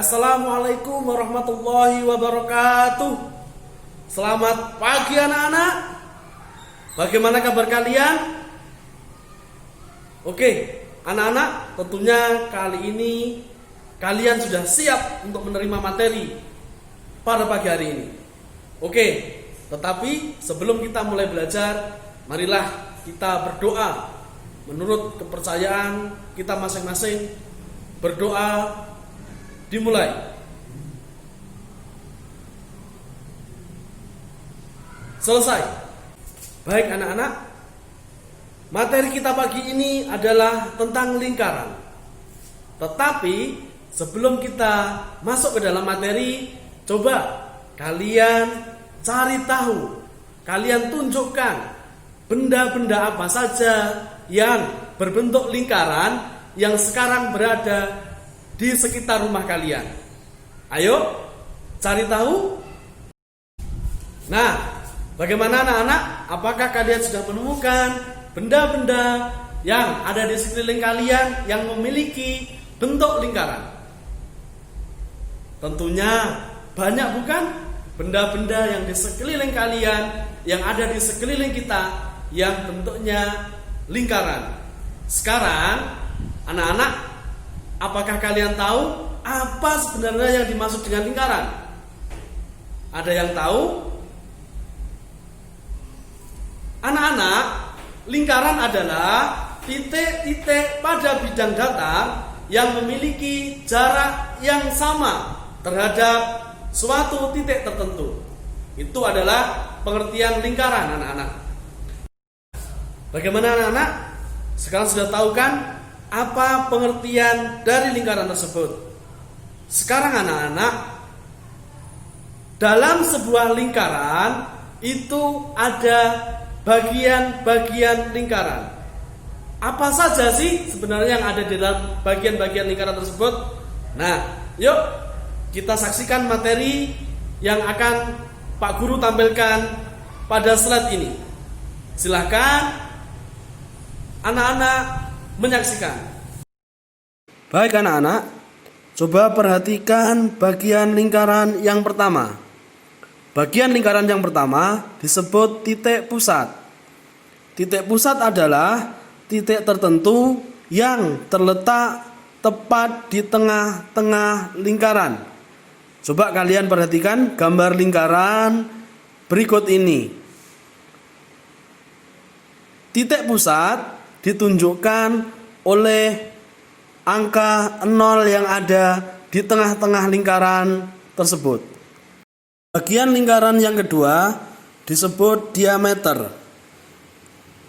Assalamualaikum warahmatullahi wabarakatuh. Selamat pagi anak-anak. Bagaimana kabar kalian? Oke, anak-anak, tentunya kali ini kalian sudah siap untuk menerima materi pada pagi hari ini. Oke, tetapi sebelum kita mulai belajar, marilah kita berdoa menurut kepercayaan kita masing-masing. Berdoa dimulai. Selesai. Baik anak-anak, materi kita pagi ini adalah tentang lingkaran. Tetapi sebelum kita masuk ke dalam materi, coba kalian cari tahu, kalian tunjukkan benda-benda apa saja yang berbentuk lingkaran yang sekarang berada di sekitar rumah kalian. Ayo, cari tahu. Nah, bagaimana anak-anak? Apakah kalian sudah menemukan benda-benda yang ada di sekeliling kalian yang memiliki bentuk lingkaran? Tentunya banyak, bukan? Benda-benda yang di sekeliling kalian, yang ada di sekeliling kita, yang bentuknya lingkaran. Sekarang, anak-anak, apakah kalian tahu apa sebenarnya yang dimaksud dengan lingkaran? Ada yang tahu? Anak-anak, lingkaran adalah titik-titik pada bidang datar yang memiliki jarak yang sama terhadap suatu titik tertentu. Itu adalah pengertian lingkaran, anak-anak. Bagaimana anak-anak? Sekarang sudah tahu kan apa pengertian dari lingkaran tersebut? Sekarang anak-anak, dalam sebuah lingkaran itu ada bagian-bagian lingkaran. Apa saja sih sebenarnya yang ada di dalam bagian-bagian lingkaran tersebut? Nah, yuk kita saksikan materi yang akan Pak Guru tampilkan pada slide ini. Silahkan anak-anak menyaksikan. Baik anak-anak, coba perhatikan bagian lingkaran yang pertama. Bagian lingkaran yang pertama disebut titik pusat. Titik pusat adalah titik tertentu yang terletak tepat di tengah-tengah lingkaran. Coba kalian perhatikan gambar lingkaran berikut ini. Titik pusat ditunjukkan oleh angka 0 yang ada di tengah-tengah lingkaran tersebut. Bagian lingkaran yang kedua disebut diameter.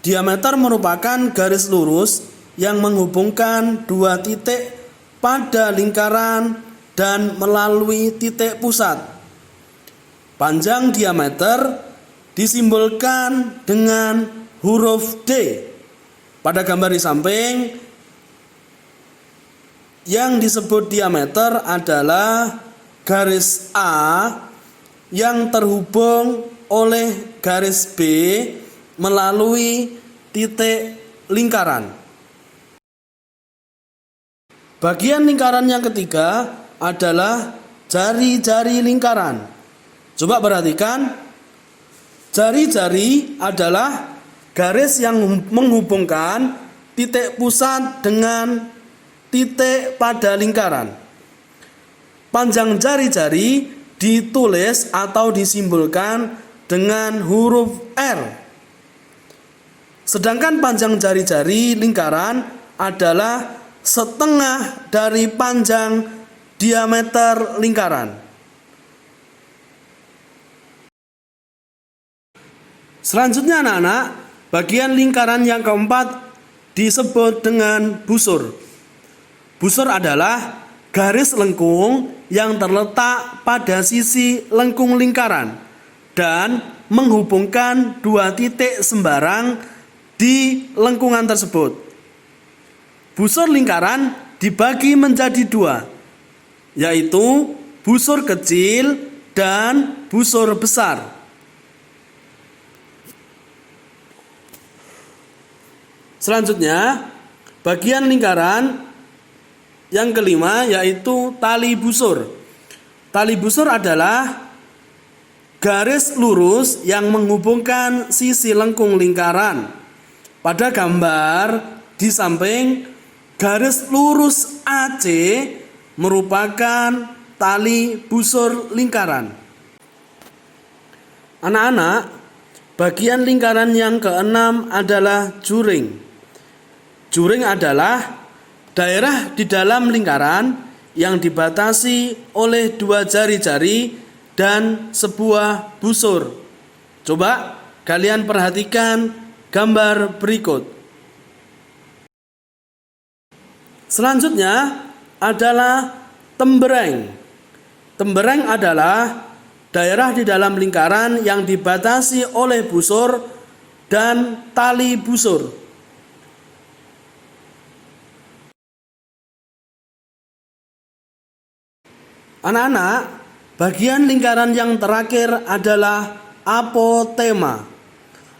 Diameter merupakan garis lurus yang menghubungkan dua titik pada lingkaran dan melalui titik pusat. Panjang diameter disimbolkan dengan huruf D. Pada gambar di samping, yang disebut diameter adalah garis A yang terhubung oleh garis B melalui titik lingkaran. Bagian lingkaran yang ketiga adalah jari-jari lingkaran. Coba perhatikan, jari-jari adalah garis yang menghubungkan titik pusat dengan titik pada lingkaran. Panjang jari-jari ditulis atau disimbolkan dengan huruf R. Sedangkan panjang jari-jari lingkaran adalah setengah dari panjang diameter lingkaran. Selanjutnya anak-anak, bagian lingkaran yang keempat disebut dengan busur. Busur adalah garis lengkung yang terletak pada sisi lengkung lingkaran dan menghubungkan dua titik sembarang di lengkungan tersebut. Busur lingkaran dibagi menjadi dua, yaitu busur kecil dan busur besar. Selanjutnya, bagian lingkaran Yang kelima yaitu tali busur. Tali busur adalah garis lurus yang menghubungkan sisi lengkung lingkaran. Pada gambar di samping, garis lurus AC merupakan tali busur lingkaran. Anak-anak, bagian lingkaran yang keenam adalah juring. Juring adalah daerah di dalam lingkaran yang dibatasi oleh dua jari-jari dan sebuah busur. Coba kalian perhatikan gambar berikut. Selanjutnya adalah tembereng. Tembereng adalah daerah di dalam lingkaran yang dibatasi oleh busur dan tali busur. Anak-anak, bagian lingkaran yang terakhir adalah apotema.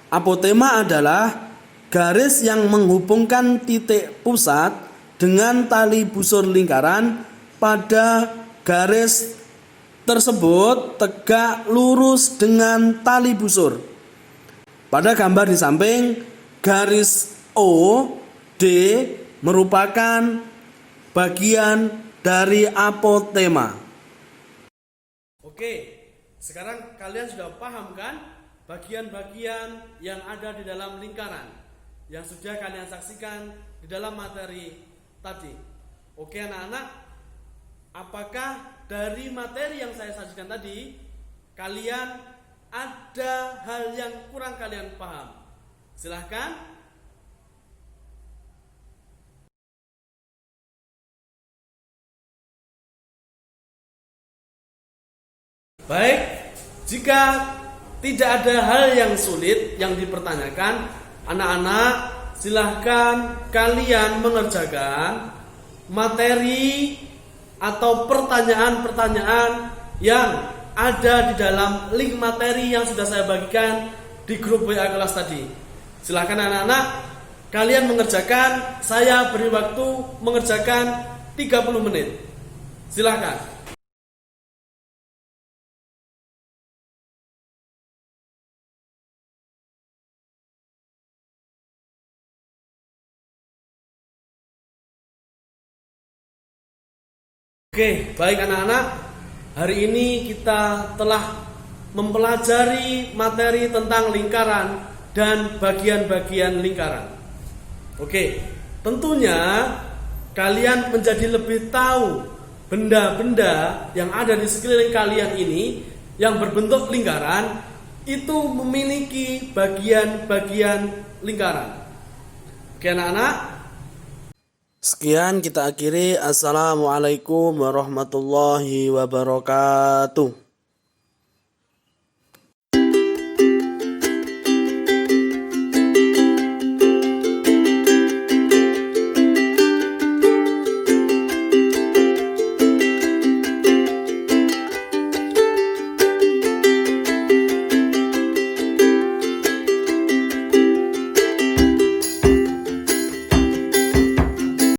Apotema adalah garis yang menghubungkan titik pusat dengan tali busur lingkaran. Pada garis tersebut tegak lurus dengan tali busur. Pada gambar di samping, garis OD merupakan bagian dari apotema. Oke, sekarang kalian sudah paham kan bagian-bagian yang ada di dalam lingkaran yang sudah kalian saksikan di dalam materi tadi. Oke anak-anak, apakah dari materi yang saya sajikan tadi kalian ada hal yang kurang kalian paham? Silahkan. Baik, jika tidak ada hal yang sulit yang dipertanyakan, anak-anak silahkan kalian mengerjakan materi atau pertanyaan-pertanyaan yang ada di dalam link materi yang sudah saya bagikan di grup WA kelas tadi. Silahkan anak-anak kalian mengerjakan, saya beri waktu mengerjakan 30 menit. Silahkan. Oke, baik anak-anak. Hari ini kita telah mempelajari materi tentang lingkaran dan bagian-bagian lingkaran. Oke, tentunya kalian menjadi lebih tahu benda-benda yang ada di sekeliling kalian ini yang berbentuk lingkaran itu memiliki bagian-bagian lingkaran. Oke anak-anak. Sekian kita akhiri. Assalamualaikum warahmatullahi wabarakatuh.